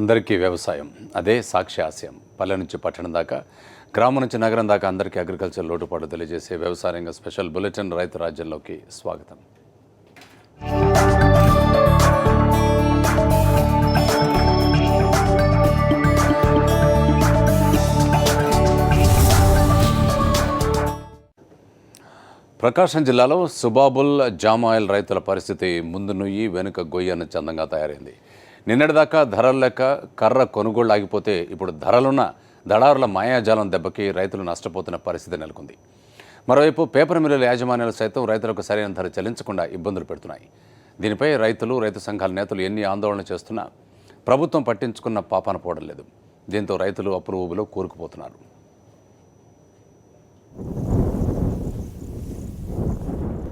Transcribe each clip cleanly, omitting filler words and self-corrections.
అందరికీ వ్యవసాయం అదే సాక్షి ఆశయం. పల్లె నుంచి పట్టణం దాకా, గ్రామం నుంచి నగరం దాకా అందరికీ అగ్రికల్చర్ లోటుపాటు తెలియజేసే వ్యవసాయ రంగ స్పెషల్ బులెటిన్ రైతు రాజ్యంలోకి స్వాగతం. ప్రకాశం జిల్లాలో సుబాబుల్ జామాయిల్ రైతుల పరిస్థితి ముందు నుయ్యి వెనుక గొయ్యి అన్న చందంగా తయారైంది. నిన్నటిదాకా ధరలు లెక్క కర్ర కొనుగోళ్లు ఆగిపోతే ఇప్పుడు ధరలున్న దళారుల మాయాజాలం దెబ్బకి రైతులు నష్టపోతున్న పరిస్థితి నెలకొంది. మరోవైపు పేపర్ మిల్లుల యాజమాన్యాలు సైతం రైతులకు సరైన ధర చెల్లించకుండా ఇబ్బందులు పెడుతున్నాయి. దీనిపై రైతులు, రైతు సంఘాల నేతలు ఎన్ని ఆందోళన చేస్తున్నా ప్రభుత్వం పట్టించుకున్న పాపాన పోవడం లేదు. దీంతో రైతులు అప్పుల ఊబిలో కూరుకుపోతున్నారు.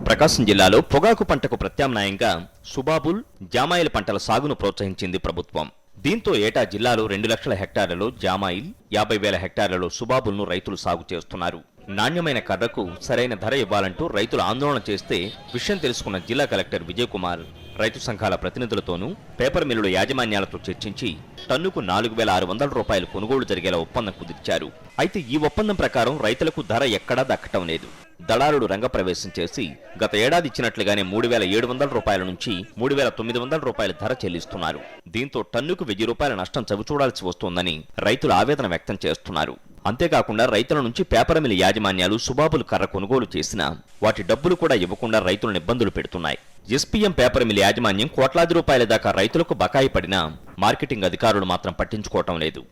ప్రకాశం జిల్లాలో పొగాకు పంటకు ప్రత్యామ్నాయంగా సుబాబుల్, జామాయిల్ పంటల సాగును ప్రోత్సహించింది ప్రభుత్వం. దీంతో ఏటా జిల్లాలో 2 లక్షల హెక్టార్లలో జామాయిల్, 50,000 హెక్టార్లలో సుబాబుల్ను రైతులు సాగు చేస్తున్నారు. నాణ్యమైన కర్రకు సరైన ధర ఇవ్వాలంటూ రైతులు ఆందోళన చేస్తే విషయం తెలుసుకున్న జిల్లా కలెక్టర్ విజయ్ కుమార్ రైతు సంఘాల ప్రతినిధులతోనూ పేపర్ మిల్లుల యాజమాన్యాలతో చర్చించి టన్నుకు 4,600 రూపాయలు కొనుగోలు జరిగేలా ఒప్పందం కుదిర్చారు. అయితే ఈ ఒప్పందం ప్రకారం రైతులకు ధర ఎక్కడా దక్కటం లేదు. దళారులు రంగప్రవేశం చేసి గత ఏడాది ఇచ్చినట్లుగానే 3,700 రూపాయల నుంచి 3,900 రూపాయల ధర చెల్లిస్తున్నారు. దీంతో టన్నుకు 1,000 రూపాయల నష్టం చవిచూడాల్సి వస్తోందని రైతులు ఆవేదన వ్యక్తం చేస్తున్నారు. అంతేకాకుండా రైతుల నుంచి పేపర్ మిల్ యాజమాన్యాలు సుబాబుల్ కర్ర కొనుగోలు చేసినా వాటి డబ్బులు కూడా ఇవ్వకుండా రైతులను ఇబ్బందులు పెడుతున్నాయి. ఎస్పీఎం పేపర్ మిల్ యాజమాన్యం కోట్లాది రూపాయల దాకా రైతులకు బకాయి పడినా మార్కెటింగ్ అధికారులు మాత్రం పట్టించుకోవటం లేదు.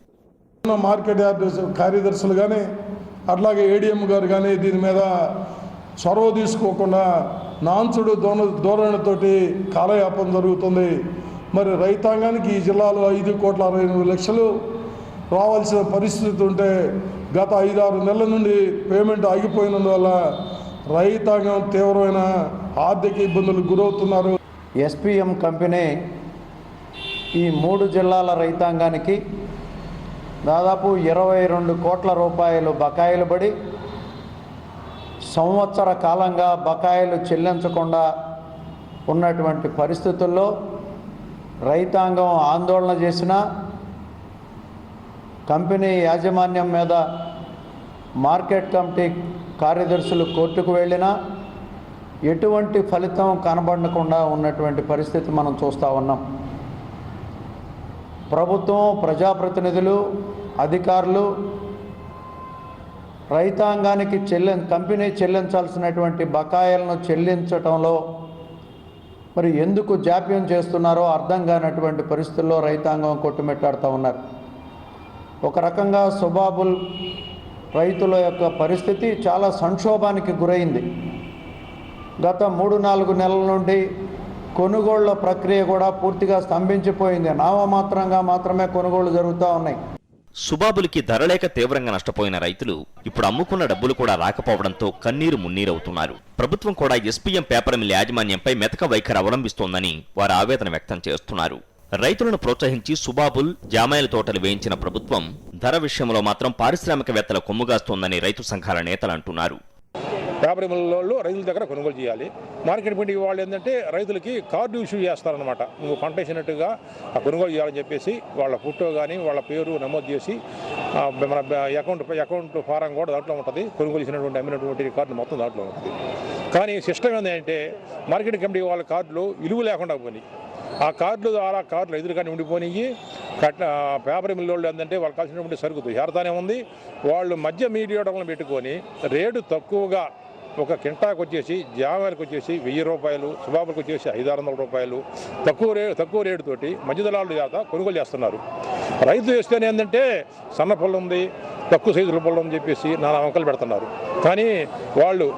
మార్కెట్ కార్యదర్శులు కానీ అట్లాగే ఏడీఎం గారు కానీ దీని మీద చొరవ తీసుకోకుండా నాన్సుడు ధోరణితోటి కాలయాపన జరుగుతుంది. మరి రైతాంగానికి ఈ జిల్లాలో 5,68,00,000 రావాల్సిన పరిస్థితి ఉంటే గత 5-6 నెలల నుండి పేమెంట్ ఆగిపోయినందువల్ల రైతాంగం తీవ్రమైన ఆర్థిక ఇబ్బందులకు గురవుతున్నారు. ఎస్పీఎం కంపెనీ ఈ 3 జిల్లాల రైతాంగానికి దాదాపు 22 కోట్ల రూపాయలు బకాయిలు పడి సంవత్సర కాలంగా బకాయిలు చెల్లించకుండా ఉన్నటువంటి పరిస్థితుల్లో రైతాంగం ఆందోళన చేసినా, కంపెనీ యాజమాన్యం మీద మార్కెట్ కమిటీ కార్యదర్శులు కోర్టుకు వెళ్ళినా ఎటువంటి ఫలితం కనబడకుండా ఉన్నటువంటి పరిస్థితి మనం చూస్తూ ఉన్నాం. ప్రభుత్వం, ప్రజాప్రతినిధులు, అధికారులు రైతాంగానికి కంపెనీ చెల్లించాల్సినటువంటి బకాయిలను చెల్లించటంలో మరి ఎందుకు జాప్యం చేస్తున్నారో అర్థం కానటువంటి పరిస్థితుల్లో రైతాంగం కొట్టుమిట్టాడుతూ ఉన్నారు. ఒక రకంగా సుబాబుల్ రైతుల యొక్క పరిస్థితి చాలా సంక్షోభానికి గురైంది. గత 3-4 నెలల నుండి కొనుగోళ్ల ప్రక్రియ కూడా పూర్తిగా స్తంభించిపోయింది. నామమాత్రంగా మాత్రమే కొనుగోళ్లు జరుగుతూ ఉన్నాయి. సుబాబుల్కి ధరలేక తీవ్రంగా నష్టపోయిన రైతులు ఇప్పుడు అమ్ముకున్న డబ్బులు కూడా రాకపోవడంతో కన్నీరు మున్నీరవుతున్నారు. ప్రభుత్వం కూడా ఎస్పీఎం పేపర్ మిల్ యాజమాన్యంపై మెతక వైఖరి అవలంబిస్తోందని వారు ఆవేదన వ్యక్తం చేస్తున్నారు. రైతులను ప్రోత్సహించి సుబాబుల్, జామాయిల్ తోటలు వేయించిన ప్రభుత్వం ధర విషయంలో మాత్రం పారిశ్రామికవేత్తల కొమ్ముగాస్తోందని రైతు సంఘాల నేతలు అంటున్నారు. పేపర్ మిల్లుల్లో రైతుల దగ్గర కొనుగోలు చేయాలి. మార్కెట్ కమిటీ వాళ్ళు ఏంటంటే రైతులకి కార్డు ఇష్యూ చేస్తారనమాట. నువ్వు పంట వేసినట్టుగా కొనుగోలు చేయాలని చెప్పేసి వాళ్ళ ఫోటో కానీ వాళ్ళ పేరు నమోదు చేసి మన అకౌంట్ ఫారం కూడా దాంట్లో ఉంటుంది. కొనుగోలు చేసినటువంటి అమ్మినటువంటి కార్డు మొత్తం దాంట్లో ఉంటుంది. కానీ సిస్టమ్ ఏంటంటే మార్కెట్ కమిటీ వాళ్ళ కార్డులు విలువ లేకుండా పోయి ఆ కార్డుల ద్వారా కార్డులు ఎదురుగానే ఉండిపోయి పేపర్ మిల్లు వాళ్ళు ఏంటంటే వాళ్ళు కాల్సినటువంటి సరుకు చేరతానే ఉంది. వాళ్ళు మధ్య మీడియాలను పెట్టుకొని రేటు తక్కువగా ఒక కింటాకు వచ్చేసి జామాయిలకు వచ్చేసి 1,000 రూపాయలు, సుబాబులకు వచ్చేసి 500-600 రూపాయలు తక్కువ రేటుతోటి మధ్య దళారుల చేత కొనుగోలు చేస్తున్నారు. రైతు వేస్తేనే ఏంటంటే సన్న పొలం ఉంది, తక్కువ సైజుల పొలం అని చెప్పేసి నానా వంకలు పెడుతున్నారు. కానీ వాళ్ళు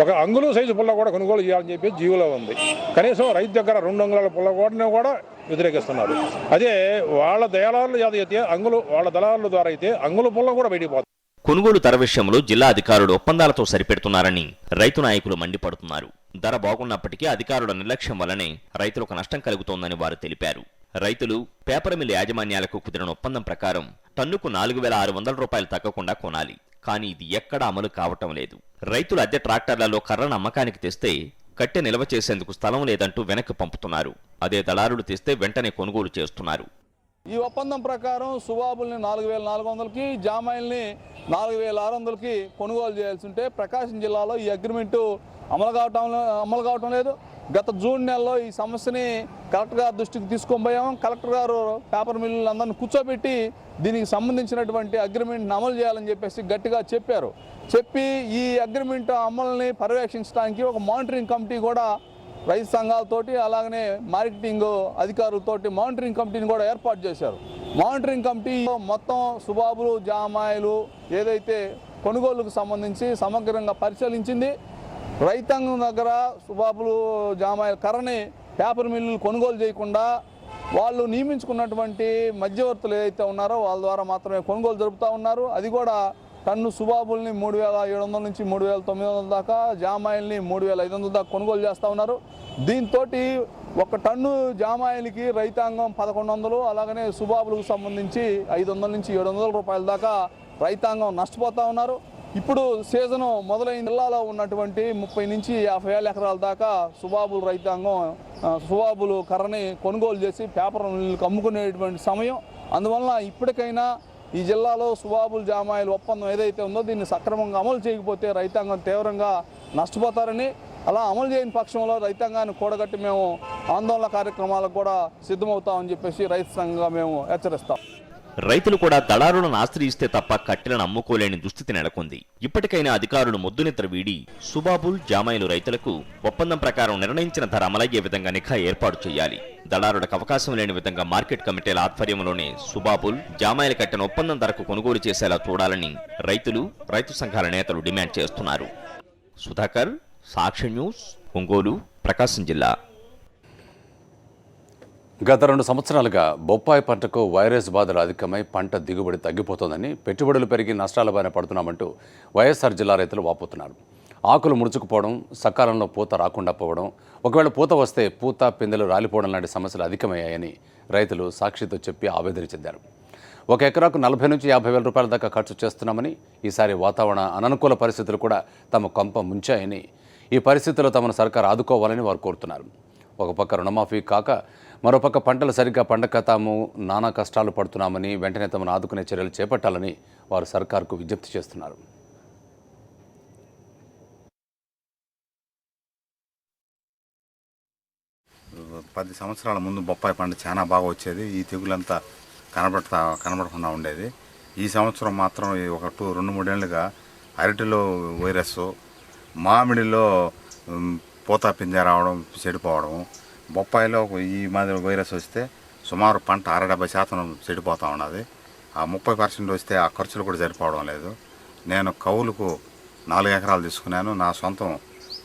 ఒక అంగుళం సైజు పుల్ల కూడా కొనుగోలు చేయాలని చెప్పి జీవోలో ఉంది. కనీసం రైతు దగ్గర 2 అంగుళాల పుల్ల కూడా వ్యతిరేకిస్తున్నారు. అదే వాళ్ళ దళారుల చేత అయితే వాళ్ళ దళారుల ద్వారా అయితే అంగుళ పుల్ల కూడా బయటికి పోతుంది. కొనుగోలు ధర విషయంలో జిల్లా అధికారులు ఒప్పందాలతో సరిపెడుతున్నారని రైతు నాయకులు మండిపడుతున్నారు. ధర బాగున్నప్పటికీ అధికారుల నిర్లక్ష్యం వల్లనే రైతులకు నష్టం కలుగుతోందని వారు తెలిపారు. రైతులు పేపర్ మిల్ యాజమాన్యాలకు కుదిరిన ఒప్పందం ప్రకారం టన్నుకు 4,600 రూపాయలు తగ్గకుండా కొనాలి. కానీ ఇది ఎక్కడా అమలు కావటం లేదు. రైతులు అద్దె ట్రాక్టర్లలో కర్రను అమ్మకానికి తెస్తే కట్టె నిల్వ చేసేందుకు స్థలం లేదంటూ వెనక్కి పంపుతున్నారు. అదే దళారులు తెస్తే వెంటనే కొనుగోలు చేస్తున్నారు. ఈ ఒప్పందం ప్రకారం సుబాబుల్ని 4,400కి, జామాయిల్ని 4,600కి కొనుగోలు చేయాల్సి ఉంటే ప్రకాశం జిల్లాలో ఈ అగ్రిమెంటు అమలు కావటం లేదు. గత జూన్ నెలలో ఈ సమస్యని కలెక్టర్ గారి దృష్టికి తీసుకొని పోయాము. కలెక్టర్ గారు పేపర్ మిల్లులందరినీ కూర్చోబెట్టి దీనికి సంబంధించినటువంటి అగ్రిమెంట్ని అమలు చేయాలని చెప్పేసి గట్టిగా చెప్పి ఈ అగ్రిమెంట్ అమలుని పర్యవేక్షించడానికి ఒక మానిటరింగ్ కమిటీ కూడా రైతు సంఘాలతోటి అలాగనే మార్కెటింగ్ అధికారులతోటి మానిటరింగ్ కమిటీని కూడా ఏర్పాటు చేశారు. మానిటరింగ్ కమిటీ మొత్తం సుబాబులు, జామాయిలు ఏదైతే కొనుగోలుకు సంబంధించి సమగ్రంగా పరిశీలించింది. రైతాంగం దగ్గర సుబాబులు, జామాయిల కర్రని పేపర్ మిల్లులు కొనుగోలు చేయకుండా వాళ్ళు నియమించుకున్నటువంటి మధ్యవర్తులు ఏదైతే ఉన్నారో వాళ్ళ ద్వారా మాత్రమే కొనుగోలు జరుపుతూ ఉన్నారు. అది కూడా టన్ను సుబాబుల్ని 3,700 నుంచి 3,900 దాకా, జామాయిల్ని 3,500 దాకా కొనుగోలు చేస్తూ ఉన్నారు. దీంతో ఒక టన్ను జామాయిలకి రైతాంగం 1,100, అలాగనే సుబాబులకు సంబంధించి 500 నుంచి 700 రూపాయల దాకా రైతాంగం నష్టపోతూ ఉన్నారు. ఇప్పుడు సీజను మొదలైన జిల్లాలో ఉన్నటువంటి 30 నుంచి 50,000 ఎకరాల దాకా సుబాబులు రైతాంగం సుబాబులు కర్రని కొనుగోలు చేసి పేపర్ మిల్లులకు అమ్ముకునేటువంటి సమయం. అందువలన ఇప్పటికైనా ఈ జిల్లాలో సుబాబుల్, జామాయిల్ ఒప్పందం ఏదైతే ఉందో దీన్ని సక్రమంగా అమలు చేయకపోతే రైతాంగం తీవ్రంగా నష్టపోతారని, అలా అమలు చేయని పక్షంలో రైతాంగాన్ని కూడగట్టి మేము ఆందోళన కార్యక్రమాలకు కూడా సిద్ధమవుతామని చెప్పేసి రైతు సంఘంగా మేము హెచ్చరిస్తాం. రైతులు కూడా దళారులను ఆశ్రయిస్తే తప్ప కట్టెలను అమ్ముకోలేని దుస్థితి నెలకొంది. ఇప్పటికైనా అధికారులు మొద్దునిద్ర వీడి సుబాబుల్, జామాయిలు రైతులకు ఒప్పందం ప్రకారం నిర్ణయించిన ధర అమలయ్యే విధంగా నిఘా ఏర్పాటు చేయాలి. దళారులకు అవకాశం లేని విధంగా మార్కెట్ కమిటీల ఆధ్వర్యంలోనే సుబాబుల్, జామాయిల కట్టెను ఒప్పందం ధరకు కొనుగోలు చేసేలా చూడాలని రైతులు, రైతు సంఘాల నేతలు డిమాండ్ చేస్తున్నారు. సుధాకర్, సాక్షి న్యూస్, ఒంగోలు, ప్రకాశం జిల్లా. గత 2 సంవత్సరాలుగా బొప్పాయి పంటకు వైరస్ బాధలు అధికమై పంట దిగుబడి తగ్గిపోతోందని, పెట్టుబడులు పెరిగి నష్టాల బారిన పడుతున్నామంటూ వైఎస్ఆర్ జిల్లా రైతులు వాపోతున్నారు. ఆకులు ముడుచుకుపోవడం, సకాలంలో పూత రాకుండా పోవడం, ఒకవేళ పూత వస్తే పూత, పిందెలు రాలిపోవడం లాంటి సమస్యలు అధికమయ్యాయని రైతులు సాక్షితో చెప్పి ఆవేదన చెందారు. 1 ఎకరాకు 40 నుంచి 50,000 రూపాయల దాకా ఖర్చు చేస్తున్నామని, ఈసారి వాతావరణ అననుకూల పరిస్థితులు కూడా తమ కొంప ముంచాయని, ఈ పరిస్థితుల్లో తమను సర్కారు ఆదుకోవాలని వారు కోరుతున్నారు. ఒక పక్క రుణమాఫీ కాక మరోపక్క పంటలు సరిగ్గా పండక తాము నానా కష్టాలు పడుతున్నామని, వెంటనే తమను ఆదుకునే చర్యలు చేపట్టాలని వారు సర్కారుకు విజ్ఞప్తి చేస్తున్నారు. పది సంవత్సరాల ముందు బొప్పాయి పంట చాలా బాగా వచ్చేది. ఈ తెగులంతా కనబడకుండా ఉండేది. ఈ సంవత్సరం మాత్రం ఒక 2-3 ఏళ్ళుగా అరటిలో వైరస్, మామిడిలో పూత పిందె రావడం, చెడిపోవడం, బొప్పాయిలో ఈ మాదిరి వైరస్ వస్తే సుమారు పంట 60-70% చెడిపోతూ ఉన్నది. ఆ 30% వస్తే ఆ ఖర్చులు కూడా సరిపోవడం లేదు. నేను కౌలుకు 4 ఎకరాలు తీసుకున్నాను. నా సొంతం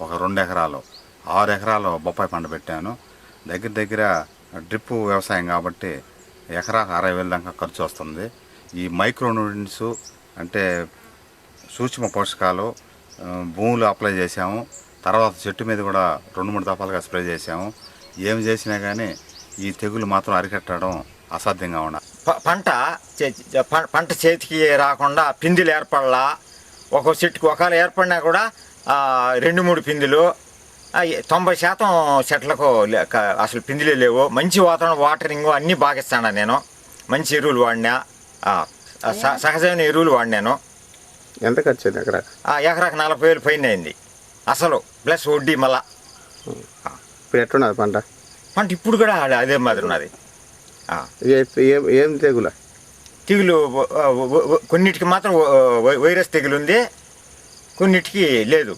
ఒక 2 ఎకరాలు, 6 ఎకరాలు బొప్పాయి పంట పెట్టాను. దగ్గర డ్రిప్ వ్యవసాయం కాబట్టి ఎకరాకు 60,000 దాకా ఖర్చు వస్తుంది. ఈ మైక్రోన్యూట్రియంట్స్ అంటే సూక్ష్మ పోషకాలు భూములు అప్లై చేసాము. తర్వాత చెట్టు మీద కూడా 2-3 దఫాలుగా స్ప్రే చేసాము. ఏం చేసినా కానీ ఈ తెగులు మాత్రం అరికట్టడం అసాధ్యంగా ఉన్నది. పంట చేతికి రాకుండా పిందులు ఏర్పడలా. ఒక చెట్టుకు ఒకవేళ ఏర్పడినా కూడా 2-3 పిందులు, 90% చెట్లకు అసలు పిందులే లేవు. మంచి వాటరింగ్ అన్నీ బాగా ఇస్తాను నేను. మంచి ఎరువులు వాడినా, సహజమైన ఎరువులు వాడినాను. ఎంత ఖర్చు అయింది ఎకరాకు? ఎకరాకు 40,000 పైన అయింది అసలు, ప్లస్ వడ్డీ మళ్ళా. ఇప్పుడు ఎట్లున్నది పంట? ఇప్పుడు కూడా అదే మాదిరి ఉన్నది. ఏం తెగులు? కొన్నిటికి మాత్రం వైరస్ తెగులు ఉంది, కొన్నిటికి లేదు.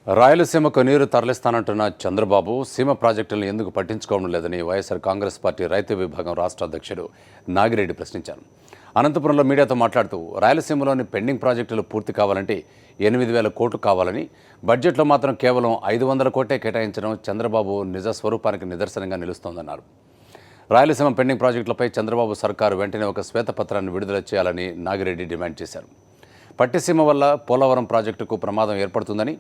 రాయలసీమకు నీరు తరలిస్తానంటున్న చంద్రబాబు సీమ ప్రాజెక్టులను ఎందుకు పట్టించుకోవడం లేదని వైఎస్ఆర్ కాంగ్రెస్ పార్టీ రైతు విభాగం రాష్ట్ర అధ్యక్షుడు నాగిరెడ్డి ప్రశ్నించారు. అనంతపురంలో మీడియాతో మాట్లాడుతూ రాయలసీమలోని పెండింగ్ ప్రాజెక్టులు పూర్తి కావాలంటే 8,000 కోట్లు కావాలని, బడ్జెట్లో మాత్రం కేవలం 500 కోట్లే కేటాయించడం చంద్రబాబు నిజ స్వరూపానికి నిదర్శనంగా నిలుస్తోందన్నారు. రాయలసీమ పెండింగ్ ప్రాజెక్టులపై చంద్రబాబు సర్కారు వెంటనే ఒక శ్వేతపత్రాన్ని విడుదల చేయాలని నాగిరెడ్డి డిమాండ్ చేశారు. పట్టిసీమ వల్ల పోలవరం ప్రాజెక్టుకు ప్రమాదం ఏర్పడుతుందని,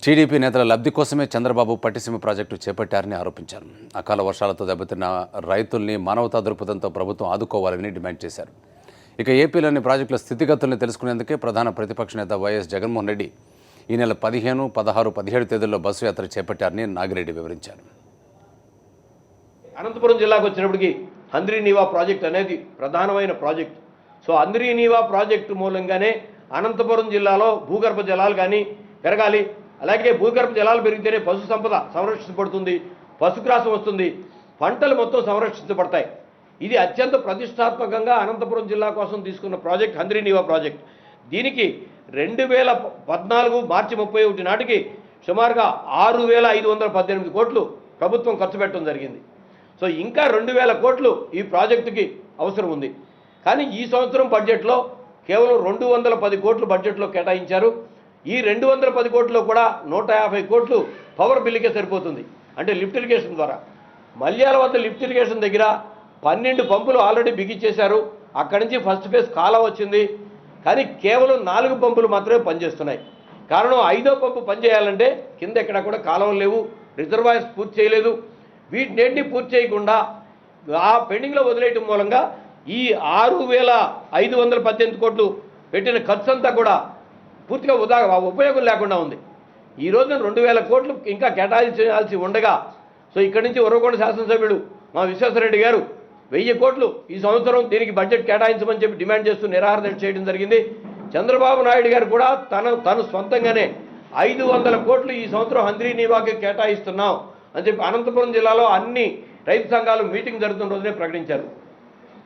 టీడీపీ నేతల లబ్ధి కోసమే చంద్రబాబు పట్టిసీమ ప్రాజెక్టు చేపట్టారని ఆరోపించారు. అకాల వర్షాలతో దెబ్బతిన్న రైతుల్ని మానవతా దృక్పథంతో ప్రభుత్వం ఆదుకోవాలని డిమాండ్ చేశారు. ఇక ఏపీలోని ప్రాజెక్టుల స్థితిగతుల్ని తెలుసుకునేందుకే ప్రధాన ప్రతిపక్ష నేత వైఎస్ జగన్మోహన్ రెడ్డి ఈ నెల 15, 16, 17 తేదీల్లో బస్సు యాత్ర చేపట్టారని నాగిరెడ్డి వివరించారు. అనంతపురం జిల్లాకు వచ్చినప్పటికీ హంద్రీనీవా ప్రాజెక్ట్ అనేది ప్రధానమైన ప్రాజెక్ట్. సో హంద్రీనీవా ప్రాజెక్టు మూలంగానే అనంతపురం జిల్లాలో భూగర్భ జలాలు కానీ పెరగాలి. అలాగే భూగర్భ జలాలు పెరిగితేనే పశు సంపద సంరక్షించబడుతుంది, పశుగ్రాసం వస్తుంది, పంటలు మొత్తం సంరక్షించబడతాయి. ఇది అత్యంత ప్రతిష్టాత్మకంగా అనంతపురం జిల్లా కోసం తీసుకున్న ప్రాజెక్ట్ హంద్రీనీవా ప్రాజెక్ట్. దీనికి 2014 మార్చి 31 నాటికి సుమారుగా 6,518 కోట్లు ప్రభుత్వం ఖర్చు పెట్టడం జరిగింది. సో ఇంకా 2,000 కోట్లు ఈ ప్రాజెక్టుకి అవసరం ఉంది. కానీ ఈ సంవత్సరం బడ్జెట్లో కేవలం 210 కోట్లు బడ్జెట్లో కేటాయించారు. ఈ 210 కోట్లు కూడా 150 కోట్లు పవర్ బిల్లుకే సరిపోతుంది, అంటే లిఫ్ట్ ఇరిగేషన్ ద్వారా. మల్యాల వద్ద లిఫ్ట్ ఇరిగేషన్ దగ్గర 12 పంపులు ఆల్రెడీ బిగించేశారు. అక్కడి నుంచి ఫస్ట్ ఫేజ్ కాలువ వచ్చింది, కానీ కేవలం 4 పంపులు మాత్రమే పనిచేస్తున్నాయి. కారణం 5వ పంపు పనిచేయాలంటే కింద ఎక్కడ కూడా కాలువలు లేవు, రిజర్వాయర్స్ పూర్తి చేయలేదు. వీటినేంటిని పూర్తి చేయకుండా ఆ పెండింగ్లో వదిలేయటం మూలంగా ఈ 6,518 కోట్లు పెట్టిన ఖర్చు అంతా కూడా పూర్తిగా ఉపయోగం లేకుండా ఉంది. ఈ రోజున 2,000 కోట్లు ఇంకా కేటాయించాల్సి ఉండగా, సో ఇక్కడి నుంచి ఉరవకొండ శాసనసభ్యుడు మా విశ్వేశ్వరరెడ్డి గారు 1000 కోట్లు ఈ సంవత్సరం దీనికి బడ్జెట్ కేటాయించమని చెప్పి డిమాండ్ చేస్తూ నిరాహార దీక్ష చేయడం జరిగింది. చంద్రబాబు నాయుడు గారు కూడా తను సొంతంగానే 500 కోట్లు ఈ సంవత్సరం హంద్రీనీవాకి కేటాయిస్తున్నాం అని చెప్పి అనంతపురం జిల్లాలో అన్ని రైతు సంఘాలు మీటింగ్ జరుగుతున్న రోజునే ప్రకటించారు.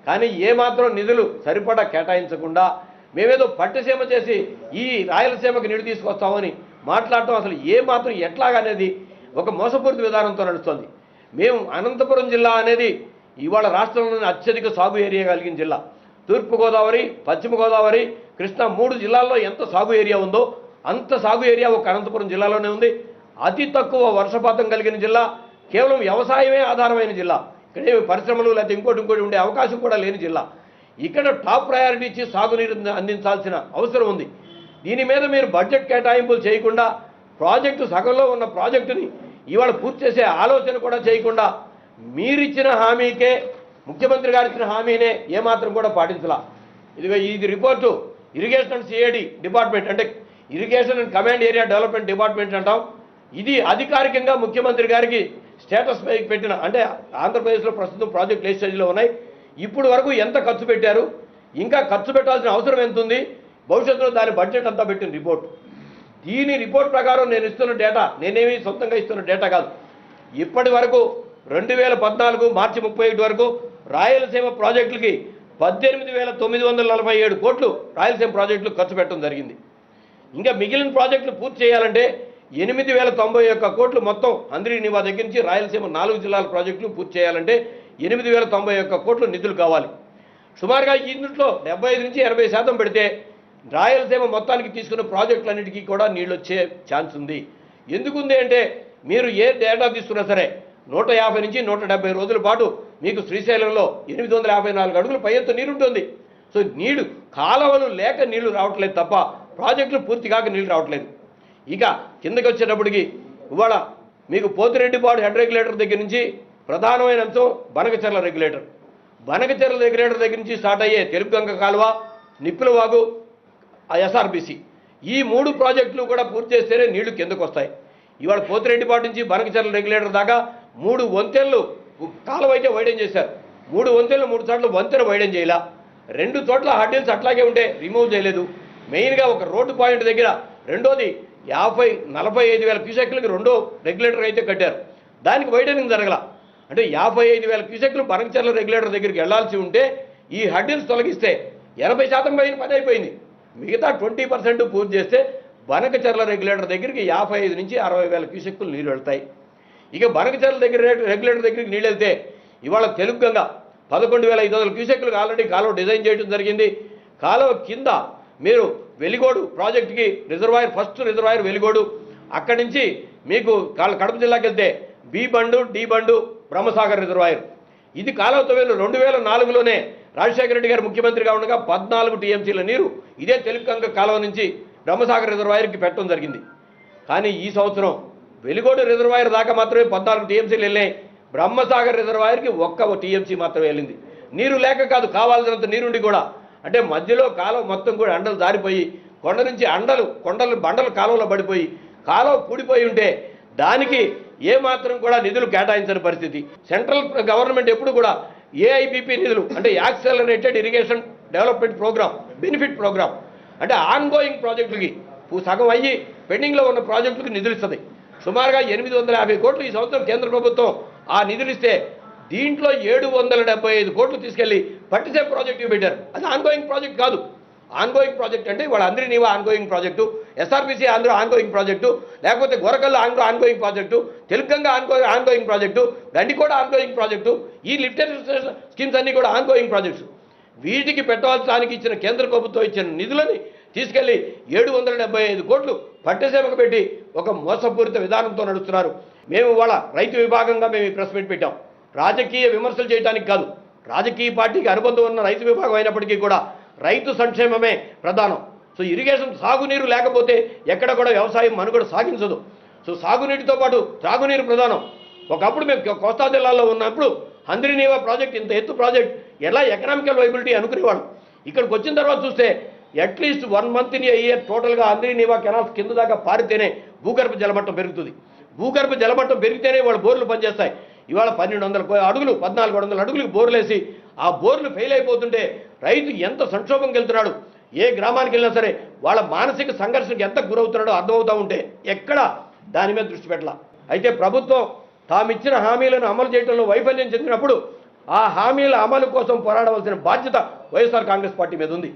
కానీ ఏమాత్రం నిధులు సరిపడా కేటాయించకుండా మేమేదో పట్టిసీమ చేసి ఈ రాయలసీమకు నీళ్లు తీసుకొస్తామని మాట్లాడటం అసలు ఏమాత్రం ఎట్లాగనేది ఒక మోసపూరిత విధానంతో నడుస్తుంది. మేము అనంతపురం జిల్లా అనేది ఇవాళ రాష్ట్రంలోని అత్యధిక సాగు ఏరియా కలిగిన జిల్లా. తూర్పుగోదావరి, పశ్చిమ గోదావరి, కృష్ణా 3 జిల్లాల్లో ఎంత సాగు ఏరియా ఉందో అంత సాగు ఏరియా ఒక అనంతపురం జిల్లాలోనే ఉంది. అతి తక్కువ వర్షపాతం కలిగిన జిల్లా, కేవలం వ్యవసాయమే ఆధారమైన జిల్లా. ఇక్కడ పరిశ్రమలు లేకపోతే ఇంకోటి ఉండే అవకాశం కూడా లేని జిల్లా. ఇక్కడ టాప్ ప్రయారిటీ ఇచ్చి సాగునీరు అందించాల్సిన అవసరం ఉంది. దీని మీద మీరు బడ్జెట్ కేటాయింపులు చేయకుండా ప్రాజెక్టు సగంలో ఉన్న ప్రాజెక్టుని ఇవాళ పూర్తి చేసే ఆలోచన కూడా చేయకుండా మీరిచ్చిన హామీకే, ముఖ్యమంత్రి గారు ఇచ్చిన హామీనే ఏమాత్రం కూడా పాటించలా. ఇది report irrigation and CID department, అంటే irrigation and command area development department అంటాం. ఇది అధికారికంగా ముఖ్యమంత్రి గారికి స్టేటస్ పెట్టిన, అంటే ఆంధ్రప్రదేశ్లో ప్రస్తుతం ప్రాజెక్ట్ లేట్ స్టేజ్లో ఉన్నాయి. ఇప్పుడు వరకు ఎంత ఖర్చు పెట్టారు, ఇంకా ఖర్చు పెట్టాల్సిన అవసరం ఎంత ఉంది, భవిష్యత్తులో దాని బడ్జెట్ అంతా పెట్టిన రిపోర్ట్. దీని రిపోర్ట్ ప్రకారం నేను ఇస్తున్న డేటా, నేనేమి సొంతంగా ఇస్తున్న డేటా కాదు. ఇప్పటి వరకు 2014 మార్చి 31 వరకు రాయలసీమ ప్రాజెక్టులకి 18,947 కోట్లు రాయలసీమ ప్రాజెక్టులు ఖర్చు పెట్టడం జరిగింది. ఇంకా మిగిలిన ప్రాజెక్టులు పూర్తి చేయాలంటే 8,091 కోట్లు మొత్తం హంద్రీనీవా దగ్గర నుంచి రాయలసీమ 4 జిల్లాల ప్రాజెక్టులు పూర్తి చేయాలంటే 8,091 కోట్లు నిధులు కావాలి. సుమారుగా ఈ ఇంట్లో 75 నుంచి 80% పెడితే రాయలసీమ మొత్తానికి తీసుకున్న ప్రాజెక్టులన్నిటికీ కూడా నీళ్ళు వచ్చే ఛాన్స్ ఉంది. ఎందుకుంది అంటే మీరు ఏ డేటా తీసుకున్నా సరే 150 నుంచి 170 రోజుల పాటు మీకు శ్రీశైలంలో 854 అడుగుల పై ఎత్తు నీరుంటుంది. సో నీళ్లు కాలువలు లేక నీళ్లు రావట్లేదు తప్ప ప్రాజెక్టులు పూర్తి కాక నీళ్లు రావట్లేదు. ఇక కిందకి వచ్చేటప్పటికి ఇవాళ మీకు పోతిరెడ్డిపాడు హెడ్ రెగ్యులేటర్ దగ్గర నుంచి ప్రధానమైన అంశం బనకచెర్ల రెగ్యులేటర్. బనకచెర్ల రెగ్యులేటర్ దగ్గర నుంచి స్టార్ట్ అయ్యే తెలుగుగంగ కాలువ, నిప్పులవాగు, ఎస్ఆర్బిసి, ఈ 3 ప్రాజెక్టులు కూడా పూర్తి చేస్తేనే నీళ్లు కిందకు వస్తాయి. ఇవాళ పోతిరెడ్డిపాడు నుంచి బనకచెర్ల రెగ్యులేటర్ దాకా 3 వంతెనలు కాలువ అయితే వైడెన్ చేశారు. 3 వంతెనలు 3 చోట్ల వంతెన వైడెన్ చేయాల, 2 చోట్ల హడ్డిల్స్ అట్లాగే ఉంటే రిమూవ్ చేయలేదు. మెయిన్గా ఒక రోడ్డు పాయింట్ దగ్గర రెండోది 45,000 క్యూసెక్లకి రెండో రెగ్యులేటర్ అయితే కట్టారు, దానికి వైడెనింగ్ జరగల. అంటే 55,000 క్యూసెక్లు బనకచెర్ల రెగ్యులేటర్ దగ్గరికి వెళ్లాల్సి ఉంటే ఈ హడ్డిల్స్ తొలగిస్తే 80% పని అయిపోయింది. మిగతా 20% పూర్తి చేస్తే బనకచెర్ల రెగ్యులేటర్ దగ్గరికి 55 నుంచి 60,000 క్యూసెక్కులు నీళ్ళు వెళ్తాయి. ఇక బనకచెర్ల రెగ్యులేటర్ దగ్గరికి నీళ్ళు వెళ్తే ఇవాళ తెలుగుగంగ 11,500 క్యూసెక్కులకు ఆల్రెడీ కాలువ డిజైన్ చేయడం జరిగింది. కాలువ కింద మీరు వెలిగోడు ప్రాజెక్టుకి రిజర్వాయర్, ఫస్ట్ రిజర్వాయర్ వెలిగోడు, అక్కడి నుంచి మీకు కడప జిల్లాకి వెళ్తే బి బండు, డి బండు, బ్రహ్మసాగర్ రిజర్వాయర్. ఇది కాలువతో 2004లోనే రాజశేఖర రెడ్డి గారు ముఖ్యమంత్రిగా ఉండగా 14 టీఎంసీల నీరు ఇదే తెలుగుగంగ కాలువ నుంచి బ్రహ్మసాగర్ రిజర్వాయర్కి పెట్టడం జరిగింది. కానీ ఈ సంవత్సరం వెలిగోడు రిజర్వాయర్ దాకా మాత్రమే 14 టీఎంసీలు వెళ్ళాయి, బ్రహ్మసాగర్ రిజర్వాయర్కి 1 టీఎంసీ మాత్రమే వెళ్ళింది. నీరు లేక కాదు, కావాల్సినంత నీరుండి కూడా, అంటే మధ్యలో కాలువ మొత్తం కూడా అండలు జారిపోయి కొండ నుంచి కొండలు బండలు కాలువలో పడిపోయి కాలువ పూడిపోయి ఉంటే దానికి ఏమాత్రం కూడా నిధులు కేటాయించని పరిస్థితి. సెంట్రల్ గవర్నమెంట్ ఎప్పుడు కూడా ఏఐబిపి నిధులు అంటే accelerated irrigation development programme, benefit programme అంటే ఆన్గోయింగ్ ప్రాజెక్టులకి సగం అయ్యి పెండింగ్లో ఉన్న ప్రాజెక్టులకు నిధులు ఇస్తుంది. సుమారుగా 850 కోట్లు ఈ సంవత్సరం కేంద్ర ప్రభుత్వం ఆ నిధులు ఇస్తే దీంట్లో 775 కోట్లు తీసుకెళ్లి పట్టిసే ప్రాజెక్టు పెట్టారు. అది ఆన్గోయింగ్ ప్రాజెక్ట్ కాదు. ఆన్గోయింగ్ ప్రాజెక్ట్ అంటే వాళ్ళ అందరి నీవా ongoing project, SRBC Andhra ongoing project, లేకపోతే Gorakallu ongoing project, Telugu Ganga ongoing project, Gandikota ongoing project, ఈ లిఫ్ట్ ఇరిగేషన్ స్కీమ్స్ అన్నీ కూడా ఆన్గోయింగ్ ప్రాజెక్ట్స్. వీటికి పెట్టవలసానికి ఇచ్చిన కేంద్ర ప్రభుత్వం ఇచ్చిన నిధులని తీసుకెళ్లి 775 కోట్లు పట్టసీమకు పెట్టి ఒక మోసపూరిత విధానంతో నడుస్తున్నారు. మేము వాళ్ళ రైతు విభాగంగా మేము ఈ ప్రెస్ మీట్ పెట్టాం. రాజకీయ విమర్శలు చేయడానికి కాదు, రాజకీయ పార్టీకి అనుబంధం ఉన్న రైతు విభాగం అయినప్పటికీ కూడా రైతు సంక్షేమమే ప్రధానం. సో ఇరిగేషన్ సాగునీరు లేకపోతే ఎక్కడ కూడా వ్యవసాయం మనుగడ సాగించదు. సో సాగునీటితో పాటు త్రాగునీరు ప్రధానం. ఒకప్పుడు మేము కోస్తా జిల్లాలో ఉన్నప్పుడు హంద్రీనీవా ప్రాజెక్ట్ ఇంత ఎత్తు ప్రాజెక్ట్ ఎలా ఎకనామికల్ వైబిలిటీ అనుకునేవాళ్ళు. ఇక్కడికి వచ్చిన తర్వాత చూస్తే అట్లీస్ట్ 1 month ఇన్ ఇయర్ టోటల్గా హంద్రీనీవా కెనాల్స్ కింద దాకా పారితేనే భూగర్భ జలమట్టం పెరుగుతుంది. భూగర్భ జలమట్టం పెరిగితేనే వాళ్ళు బోర్లు పనిచేస్తాయి. ఇవాళ 1200 అడుగులు 1400 అడుగులకు బోర్లు వేసి ఆ బోర్లు ఫెయిల్ అయిపోతుంటే రైతు ఎంత సంక్షోభంకి వెళ్తున్నాడు. ఏ గ్రామానికి వెళ్ళినా సరే వాళ్ళ మానసిక సంఘర్షణకి ఎంత గురవుతున్నాడో అర్థమవుతూ ఉంటే ఎక్కడ దాని మీద దృష్టి పెట్టాల. అయితే ప్రభుత్వం తామిచ్చిన హామీలను అమలు చేయడంలో వైఫల్యం చెందినప్పుడు ఆ హామీల అమలు కోసం పోరాడవలసిన బాధ్యత వైఎస్ఆర్ కాంగ్రెస్ పార్టీ మీద ఉంది.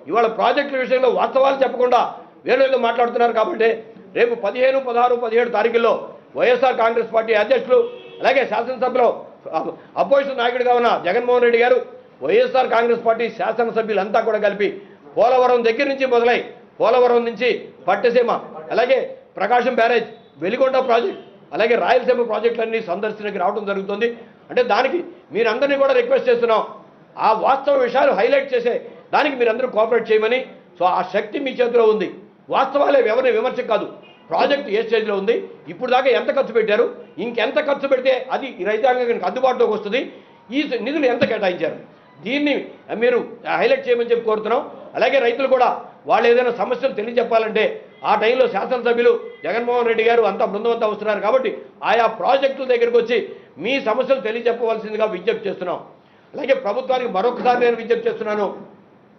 ఇవాళ ప్రాజెక్టుల విషయంలో వాస్తవాలు చెప్పకుండా వేరేదో మాట్లాడుతున్నారు. కాబట్టి రేపు 15, 16, 17 తారీఖుల్లో వైఎస్ఆర్ కాంగ్రెస్ పార్టీ అధ్యక్షులు అలాగే శాసనసభలో అపోజిషన్ నాయకుడిగా ఉన్న జగన్మోహన్ రెడ్డి గారు, వైఎస్ఆర్ కాంగ్రెస్ పార్టీ శాసనసభ్యులంతా కూడా కలిపి పోలవరం దగ్గర నుంచి మొదలై పోలవరం నుంచి పట్టసీమ, అలాగే ప్రకాశం బ్యారేజ్, వెలిగొండ ప్రాజెక్ట్, అలాగే రాయలసీమ ప్రాజెక్టులన్నీ సందర్శనకి రావడం జరుగుతుంది. అంటే దానికి మీరందరినీ కూడా రిక్వెస్ట్ చేస్తున్నాం, ఆ వాస్తవ విషయాలు హైలైట్ చేసే దానికి మీరందరూ కోఆపరేట్ చేయమని. సో ఆ శక్తి మీ చేతిలో ఉంది. వాస్తవాలే ఎవరిని విమర్శ కాదు. ప్రాజెక్టు ఏ స్టేజ్లో ఉంది, ఇప్పుడు దాకా ఎంత ఖర్చు పెట్టారు, ఇంకెంత ఖర్చు పెడితే అది రైతాంగానికి అందుబాటులోకి వస్తుంది, ఈ నిధులు ఎంత కేటాయించారు, దీన్ని మీరు హైలైట్ చేయమని చెప్పి కోరుతున్నాం. అలాగే రైతులు కూడా వాళ్ళు ఏదైనా సమస్యలు తెలియజెప్పాలంటే ఆ టైంలో శాసనసభ్యులు జగన్మోహన్ రెడ్డి గారు అంతా బృందం అంతా వస్తున్నారు. కాబట్టి ఆయా ప్రాజెక్టుల దగ్గరికి వచ్చి మీ సమస్యలు తెలియజెప్పవలసిందిగా విజ్ఞప్తి చేస్తున్నాం. అలాగే ప్రభుత్వానికి మరొకసారి నేను విజ్ఞప్తి చేస్తున్నాను,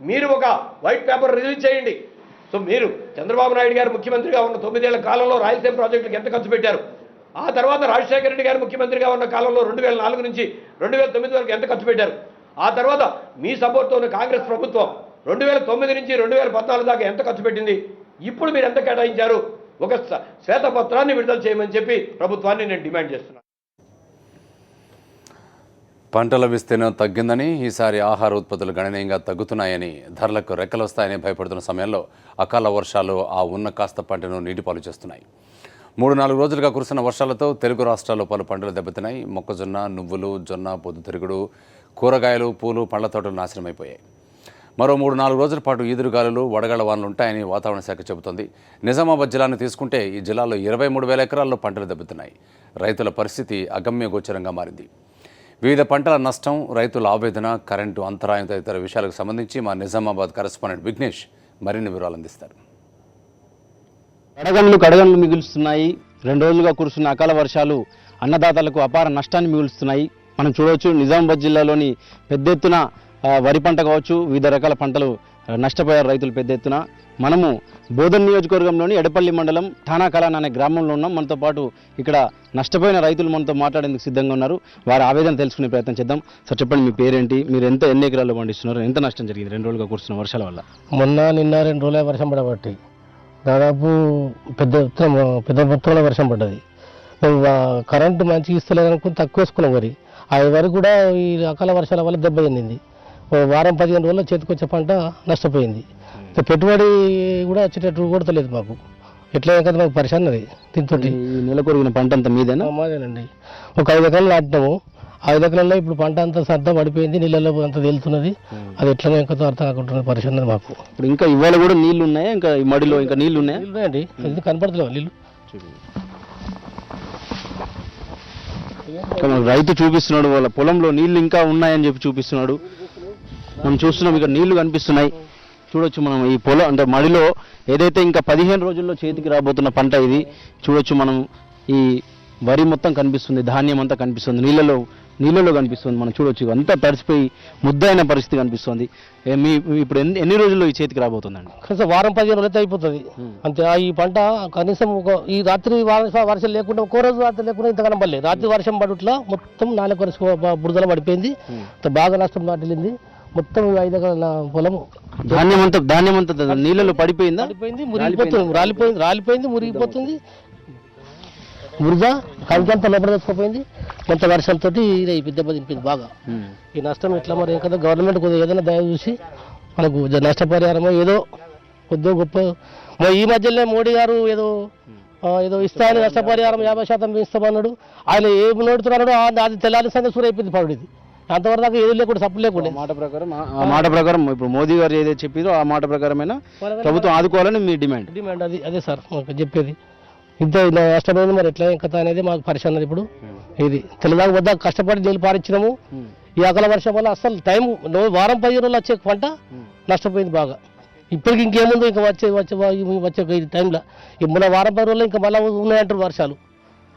మీరు ఒక వైట్ పేపర్ రిలీజ్ చేయండి. సో మీరు చంద్రబాబు నాయుడు గారు ముఖ్యమంత్రిగా ఉన్న 9 ఏళ్ల కాలంలో రాయలసీమ ప్రాజెక్టులకు ఎంత ఖర్చు పెట్టారు, ఆ తర్వాత రాజశేఖర రెడ్డి గారు ముఖ్యమంత్రిగా ఉన్న కాలంలో 2004 నుంచి 2009 వరకు ఎంత ఖర్చు పెట్టారు, ఆ తర్వాత మీ సపోర్ట్తో ఉన్న కాంగ్రెస్ ప్రభుత్వం 2009 నుంచి 2014 దాకా ఎంత ఖర్చు పెట్టింది, ఇప్పుడు మీరు ఎంత కేటాయించారు, ఒక శ్వేతపత్రాన్ని విడుదల చేయమని చెప్పి ప్రభుత్వాన్ని నేను డిమాండ్ చేస్తున్నాను. పంటల విస్తీర్ణం తగ్గిందని, ఈసారి ఆహార ఉత్పత్తులు గణనీయంగా తగ్గుతున్నాయని, ధరలకు రెక్కలు వస్తాయని భయపడుతున్న సమయంలో అకాల వర్షాలు ఆ ఉన్న కాస్త పంటను నీటిపాలు చేస్తున్నాయి. 3-4 రోజులుగా కురిసిన వర్షాలతో తెలుగు రాష్ట్రాల్లో పలు పంటలు దెబ్బతిన్నాయి. మొక్కజొన్న, నువ్వులు, జొన్న, పొద్దుతిరుగుడు, కూరగాయలు, పూలు, పండ్ల తోటలు నాశనమైపోయాయి. మరో 3-4 రోజుల పాటు ఈదురుగాలులు, వడగళ్ల వానలు ఉంటాయని వాతావరణ శాఖ చెబుతోంది. నిజామాబాద్ జిల్లాను తీసుకుంటే ఈ జిల్లాలో 23,000 ఎకరాల్లో పంటలు దెబ్బతిన్నాయి. రైతుల పరిస్థితి అగమ్యగోచరంగా మారింది. వివిధ పంటల నష్టం, రైతుల ఆవేదన, కరెంటు అంతరాయం తదితర విషయాలకు సంబంధించి మా నిజామాబాద్ కరెస్పాండెంట్ విఘ్నేష్ మరిన్ని వివరాలు అందిస్తారు. కడగండ్లు మిగులుస్తున్నాయి. 2 రోజులుగా కురుస్తున్న అకాల వర్షాలు అన్నదాతలకు అపార నష్టాన్ని మిగులుస్తున్నాయి. మనం చూడవచ్చు, నిజామాబాద్ జిల్లాలోని పెద్ద ఎత్తున వరి పంట కావచ్చు, వివిధ రకాల పంటలు నష్టపోయారు రైతులు పెద్ద ఎత్తున. మనము బోధన్ నియోజకవర్గంలోని ఎడపల్లి మండలం ఠానాకలాన్ అనే గ్రామంలో ఉన్నాం. మనతో పాటు ఇక్కడ నష్టపోయిన రైతులు మనతో మాట్లాడేందుకు సిద్ధంగా ఉన్నారు. వారి ఆవేదన తెలుసుకునే ప్రయత్నం చేద్దాం. సార్ చెప్పండి, మీ పేరేంటి, మీరు ఎన్ని ఎకరాలు పండిస్తున్నారు, ఎంత నష్టం జరిగింది 2 రోజులుగా కురుస్తున్న వర్షాల వల్ల? నిన్న 2 రోజుల వర్షం పడబట్టి దాదాపు పెద్ద మొత్తంలో వర్షం పడ్డది. మేము కరెంటు మంచిగా ఇస్తలేదు అనుకుని తక్కువ వేసుకున్నాం వరి. ఆ వరి కూడా ఈ అకాల వర్షాల వల్ల దెబ్బ తింది. వారం 15 రోజుల్లో చేతికొచ్చే పంట నష్టపోయింది. పెట్టుబడి కూడా వచ్చేటట్టు కొడతలేదు మాకు. ఎట్లా కదా మాకు పరిశాన్ అది. దీంతో నెలకొరిగిన పంట అంతా మీదేనా? మాదేనండి. ఒక 5 ఎకరాలు నాటినాము. 5 ఎకరాల్లో ఇప్పుడు పంట అంతా సర్దా పడిపోయింది, నీళ్ళలో అంతా తేలుతున్నది. అది ఎట్లా ఇంకా అర్థం కాకుంటున్నది, పరిశాన్ మాకు. ఇప్పుడు ఇంకా ఇవాళ కూడా నీళ్లు ఉన్నాయా? ఇంకా ఈ మడిలో ఇంకా నీళ్లు ఉన్నాయా? ఉన్నాయండి, ఇది కనపడతలేవు నీళ్ళు. రైతు చూపిస్తున్నాడు వాళ్ళ పొలంలో నీళ్లు ఇంకా ఉన్నాయని చెప్పి చూపిస్తున్నాడు. మనం చూస్తున్నాం, ఇక్కడ నీళ్లు కనిపిస్తున్నాయి. చూడొచ్చు మనం ఈ పొలం అంటే మడిలో ఏదైతే ఇంకా 15 రోజుల్లో చేతికి రాబోతున్న పంట ఇది చూడొచ్చు మనం. ఈ వరి మొత్తం కనిపిస్తుంది, ధాన్యం అంతా కనిపిస్తుంది, నీళ్ళలో కనిపిస్తుంది. మనం చూడొచ్చు అంతా తడిసిపోయి ముద్దైన పరిస్థితి కనిపిస్తుంది. మీ ఇప్పుడు ఎన్ని రోజుల్లో ఈ చేతికి రాబోతుందండి? కనీసం వారం 15 రోజులు అయితే అయిపోతుంది అంతే. ఈ పంట కనీసం ఈ రాత్రి వర్షం లేకుండా ఒక్కో రోజు రాత్రి లేకుండా ఇంతకాలం పడలేదు. రాత్రి వర్షం పడుట్లా మొత్తం నాలుగు బురదల పడిపోయింది, బాగా నష్టం వాటిల్లింది. మొత్తం 5 ఎకరాల పొలం ధాన్యం అంతా నీళ్ళలో పడిపోయిందా? మురిగిపోతుంది, రాలిపోయింది, మురిగిపోతుంది. బురద కంకంతా లోపల తెచ్చుకోపోయింది. కొంత వర్షంతో ఇది దెబ్బతినిపోయింది బాగా. ఈ నష్టం ఎట్లా మరి కదా గవర్నమెంట్ కొద్దిగా ఏదైనా దయ చూసి మనకు నష్టపరిహారమో ఏదో కొద్దిగా గొప్ప. ఈ మధ్యలో మోడీ గారు ఏదో ఇస్తామని నష్టపరిహారం 50% ఇస్తామన్నాడు. ఆయన ఏం నోడుతున్నాడో అది తెల్లారి సంగతి సూర్ అయిపోయింది పడుతుంది. అంతవరకు దాకా ఏది లేకుండా సప్పు లేకుండా మాట ప్రకారం ఇప్పుడు మోదీ గారు ఏదైతే చెప్పారో ఆ మాట ప్రకారమైన ప్రభుత్వం ఆదుకోవాలని మీ డిమాండ్. అదే సార్ మాకు చెప్పేది. ఇంత నష్టపోయింది మరి ఎట్లా కథ అనేది మాకు పరిశ్రమ. ఇప్పుడు ఇది తెల్లదాకా వద్ద కష్టపడి నీళ్ళు పారించినాము. ఈ అకాల వర్షం వల్ల అసలు వారం 15 రోజులు వచ్చే పంట నష్టపోయింది బాగా. ఇప్పటికి ఇంకేముందో ఇంకా వచ్చే టైంలో మన వారం 10 రోజుల్లో ఇంకా మళ్ళీ ఉన్నాయంటారు వర్షాలు.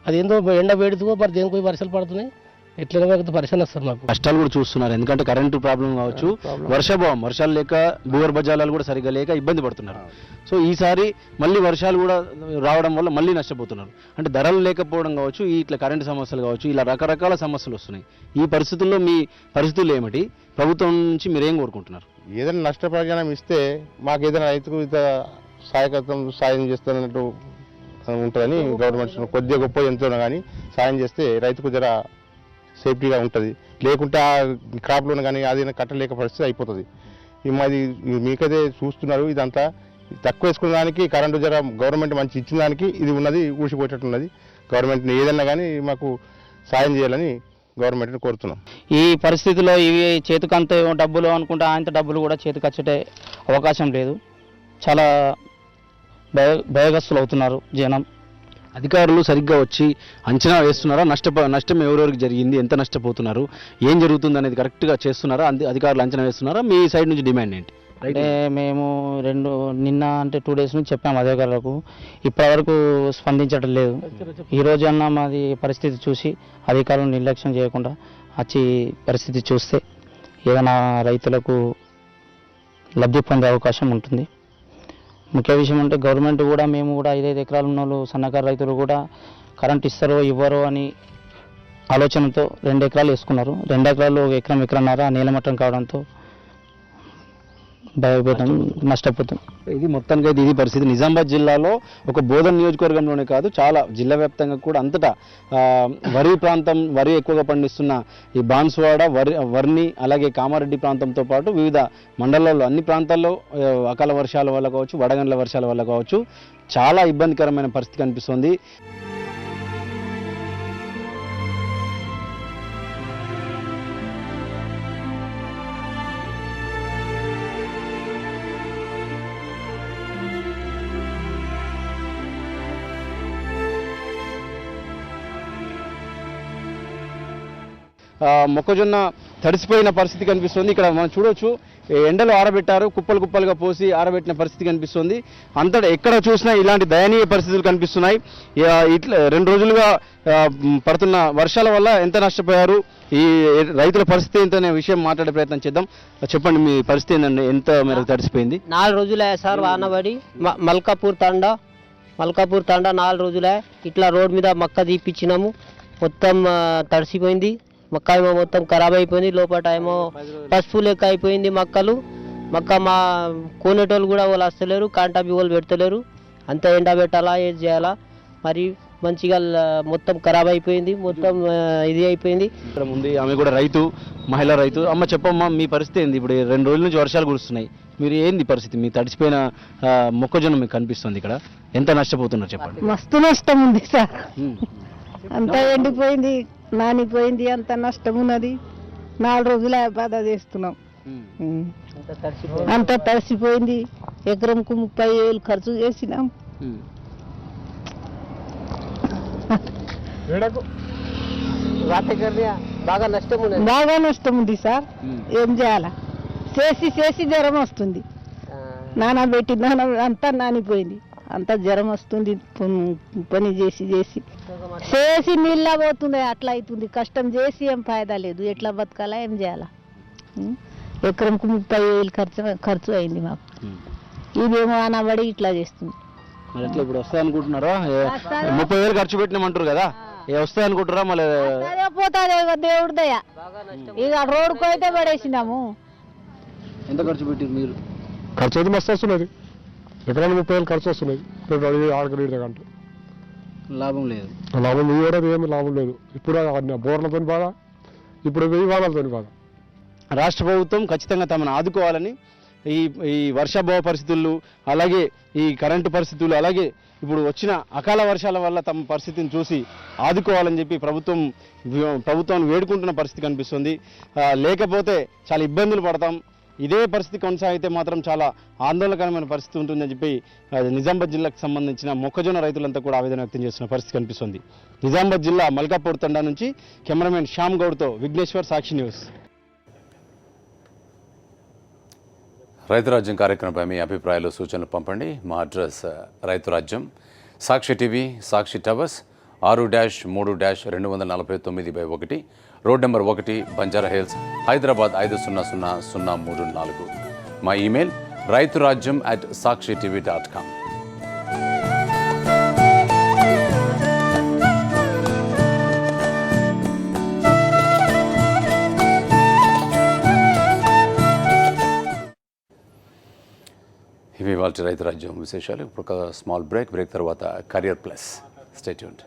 అది ఏందో ఎండ వేడితో మరి దేనికి వర్షాలు పడుతున్నాయి. ఎట్లనే పరిశ్రమ వస్తారు మాకు. కష్టాలు కూడా చూస్తున్నారు, ఎందుకంటే కరెంటు ప్రాబ్లం కావచ్చు, వర్షాలు లేక భూగర్భ జలాలు కూడా సరిగ్గా లేక ఇబ్బంది పడుతున్నారు. సో ఈసారి మళ్ళీ వర్షాలు కూడా రావడం వల్ల మళ్ళీ నష్టపోతున్నారు. అంటే ధరలు లేకపోవడం కావచ్చు, ఇట్లా కరెంటు సమస్యలు కావచ్చు, ఇలా రకరకాల సమస్యలు వస్తున్నాయి. ఈ పరిస్థితుల్లో మీ పరిస్థితులు ఏమిటి? ప్రభుత్వం నుంచి మీరు ఏం కోరుకుంటున్నారు? ఏదైనా నష్టపరిహారం ఇస్తే మాకు ఏదైనా రైతుకు సాయం చేస్తున్నట్టు ఉంటుందని గవర్నమెంట్ కొద్దిగా గొప్ప ఎంతో కానీ సాయం చేస్తే రైతుకు జర సేఫ్టీగా ఉంటుంది. లేకుంటే ఆ క్రాప్లోనే కానీ అది కట్టలేక పరిస్థితి అయిపోతుంది. మాది మీకైతే చూస్తున్నారు, ఇదంతా తక్కువ వేసుకున్న దానికి కరెంటు జర గవర్నమెంట్ మంచి ఇచ్చిన దానికి ఇది ఉన్నది ఊసిపోయేటట్టున్నది. గవర్నమెంట్ని ఏదన్నా కానీ మాకు సాయం చేయాలని గవర్నమెంట్ని కోరుతున్నాం. ఈ పరిస్థితిలో ఇవి చేతికంత డబ్బులు అనుకుంటే అంత డబ్బులు కూడా చేతికి వచ్చే అవకాశం లేదు. చాలా భయగ్రస్తులు అవుతున్నారు జనం. అధికారులు సరిగ్గా వచ్చి అంచనా వేస్తున్నారా? నష్టం ఎవరెవరికి జరిగింది, ఎంత నష్టపోతున్నారు, ఏం జరుగుతుంది అనేది కరెక్ట్గా చేస్తున్నారా? అధికారులు అంచనా వేస్తున్నారా? మీ సైడ్ నుంచి డిమాండ్ ఏంటి? అంటే మేము నిన్న అంటే 2 డేస్ నుంచి చెప్పాము అధికారులకు, ఇప్పటివరకు స్పందించడం లేదు. ఈరోజు అన్న మాది పరిస్థితి చూసి అధికారులు నిర్లక్ష్యం చేయకుండా వచ్చి పరిస్థితి చూస్తే ఏదైనా రైతులకు లబ్ధి పొందే అవకాశం ఉంటుంది. ముఖ్య విషయం అంటే గవర్నమెంట్ కూడా మేము కూడా 5 ఎకరాలు ఉన్న వాళ్ళు సన్నకారు రైతులు కూడా కరెంట్ ఇస్తారో ఇవ్వరో అని ఆలోచనతో 2 ఎకరాలు వేసుకున్నారు. 2 ఎకరాలు 1 ఎకరం ఎకరన్నర నీలమట్టం కావడంతో భయపడటం నష్టపోతాం. ఇది మొత్తానికి అయితే ఇది పరిస్థితి. నిజామాబాద్ జిల్లాలో ఒక బోధన్ నియోజకవర్గంలోనే కాదు, చాలా జిల్లా వ్యాప్తంగా కూడా అంతటా వరి ఎక్కువగా పండిస్తున్న ఈ బాన్సువాడ, వర్ని, అలాగే కామారెడ్డి ప్రాంతంతో పాటు వివిధ మండలాల్లో అన్ని ప్రాంతాల్లో అకాల వర్షాల వల్ల కావచ్చు, వడగండ్ల వర్షాల వల్ల కావచ్చు చాలా ఇబ్బందికరమైన పరిస్థితి కనిపిస్తుంది. మొక్కజొన్న తడిసిపోయిన పరిస్థితి కనిపిస్తుంది. ఇక్కడ మనం చూడవచ్చు ఎండలు ఆరబెట్టారు, కుప్పలుగా పోసి ఆరబెట్టిన పరిస్థితి కనిపిస్తుంది. అంతటా ఎక్కడ చూసినా ఇలాంటి దయనీయ పరిస్థితులు కనిపిస్తున్నాయి. ఇట్లా 2 రోజులుగా పడుతున్న వర్షాల వల్ల ఎంత నష్టపోయారు, ఈ రైతుల పరిస్థితి ఏంటనే విషయం మాట్లాడే ప్రయత్నం చేద్దాం. చెప్పండి, మీ పరిస్థితి ఏంటండి, ఎంత మేరకు తడిసిపోయింది? 4 రోజులే సార్ వానబడి. మల్కాపూర్ తాండా 4 రోజులే. ఇట్లా రోడ్ మీద మక్క తీపిచ్చినాము, మొత్తం తడిసిపోయింది. మక్క ఏమో మొత్తం ఖరాబ్ అయిపోయింది, లోపల ఏమో పసుపు లెక్క అయిపోయింది మక్క. మా కోనేటోళ్ళు కూడా వాళ్ళు వస్తలేరు, కాంటాబి వాళ్ళు పెడతలేరు. అంత ఎండ పెట్టాలా, ఏది చేయాలా మరి మంచిగా మొత్తం ఖరాబ్ అయిపోయింది, మొత్తం ఇది అయిపోయింది. ఇక్కడ ముందు ఆమె కూడా మహిళా రైతు. అమ్మ చెప్పమ్మా, మీ పరిస్థితి ఏంది? ఇప్పుడు 2 రోజుల నుంచి వర్షాలు కురుస్తున్నాయి, మీరు ఏంది పరిస్థితి? మీ తడిసిపోయిన మొక్కజొన్న మీకు కనిపిస్తుంది, ఇక్కడ ఎంత నష్టపోతున్నారు చెప్పండి. మస్తు నష్టం ఉంది సార్, అంతా ఎండిపోయింది, నానిపోయింది, అంత నష్టం ఉన్నది. 4 రోజులే బాధ చేస్తున్నాం, అంత తడిసిపోయింది. ఎకరంకు 30,000 ఖర్చు చేసినాం. బాగా నష్టం ఉంది సార్, ఏం చేయాలా? చేసి జ్వరం వస్తుంది. నానబెట్టి అంతా నానిపోయింది, అంతా జ్వరం వస్తుంది. పని చేసి చేసి చేసి నీళ్ళ పోతుంది, అట్లా అవుతుంది. కష్టం చేసి ఏం ఫాయిదా లేదు, ఎట్లా బతకాలా ఏం చేయాలా? ఎకరంకు 30,000 ఖర్చు అయింది మాకు. ఇదేమో అనబడి ఇట్లా చేస్తుంది. మరి ఎట్లా ఇప్పుడు వస్తాయి అనుకుంటున్నారా? 30,000 ఖర్చు పెట్టినామంటారు కదా, వస్తాయి అనుకుంటారా? మళ్ళీ పోతాదే దేవుడి దయ. ఇక రోడ్డుకు అయితే పడేసినాము. ఎంత ఖర్చు పెట్టారు మీరు? ఖర్చు అయితే మస్తు వస్తున్నది, ఎకరానికి 30,000 ఖర్చు వస్తున్నది. ఆడకరీడ కంటే లాభం లేదు. లాభం ఈ ఏడాది ఏమి లాభం లేదు. ఇప్పుడు బోర్లతో బాధ, ఇప్పుడు వెయ్యి వానాలతో బాధ. రాష్ట్ర ప్రభుత్వం ఖచ్చితంగా తమను ఆదుకోవాలని, ఈ వర్షాభావ పరిస్థితులు, అలాగే ఈ కరెంటు పరిస్థితులు, అలాగే ఇప్పుడు వచ్చిన అకాల వర్షాల వల్ల తమ పరిస్థితిని చూసి ఆదుకోవాలని చెప్పి ప్రభుత్వాన్ని వేడుకుంటున్న పరిస్థితి కనిపిస్తుంది. లేకపోతే చాలా ఇబ్బందులు పడతాం. ఇదే పరిస్థితి కొనసాగితే మాత్రం చాలా ఆందోళనకరమైన పరిస్థితి ఉంటుందని చెప్పి నిజామాబాద్ జిల్లాకు సంబంధించిన మొక్కజొన్న రైతులంతా కూడా ఆవేదన వ్యక్తం చేస్తున్న పరిస్థితి కనిపిస్తుంది. నిజామాబాద్ జిల్లా మల్కాపూర్ తండా నుంచి కెమెరామెన్ శ్యామ్ గౌడ్తో విఘ్నేశ్వర్, సాక్షి న్యూస్. రైతు రాజ్యం కార్యక్రమంపై మీ అభిప్రాయాలు, సూచనలు పంపండి. మా అడ్రస్ రైతు రాజ్యం, Sakshi TV, Sakshi towers, 6-3-249/1, road number 1, Banjara hills, Hyderabad 500034. మా ఈమెయిల్ raituraజ్యం@sakshitv.com. ఇవి వాళ్ళ రైతు రాజ్యం విశేషాలు. ఇప్పుడు ఒక స్మాల్ బ్రేక్ తర్వాత కెరియర్ ప్లస్. Stay tuned.